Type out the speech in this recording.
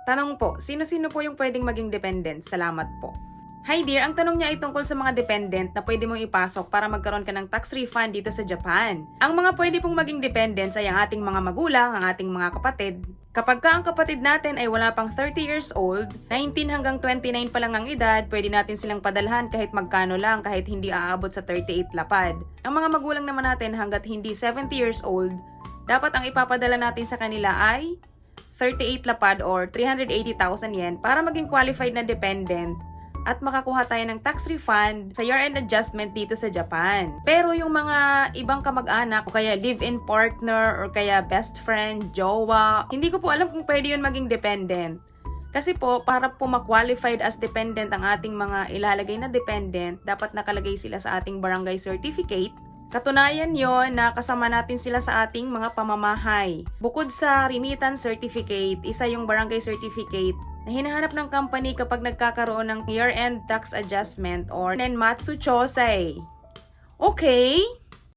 Tanong po, sino-sino po yung pwedeng maging dependent? Salamat po. Hi dear, ang tanong niya ay tungkol sa mga dependent na pwede mong ipasok para magkaroon ka ng tax refund dito sa Japan. Ang mga pwede pong maging dependents ay ang ating mga magulang, ang ating mga kapatid. Kapag ka ang kapatid natin ay wala pang 30 years old, 19 hanggang 29 pa lang ang edad, pwede natin silang padalhan kahit magkano lang, kahit hindi aabot sa 38 lapad. Ang mga magulang naman natin hanggat hindi 70 years old, dapat ang ipapadala natin sa kanila ay 38 lapad or 380,000 yen para maging qualified na dependent at makakuha tayo ng tax refund sa year-end adjustment dito sa Japan. Pero yung mga ibang kamag-anak o kaya live-in partner or kaya best friend, jowa, hindi ko po alam kung pwede yun maging dependent. Kasi po, para po ma-qualified as dependent ang ating mga ilalagay na dependent, dapat nakalagay sila sa ating barangay certificate. Katunayan yon na kasama natin sila sa ating mga pamamahay. Bukod sa remittance certificate, isa yung barangay certificate na hinahanap ng company kapag nagkakaroon ng year-end tax adjustment or Nenmatsu Chosei. Okay?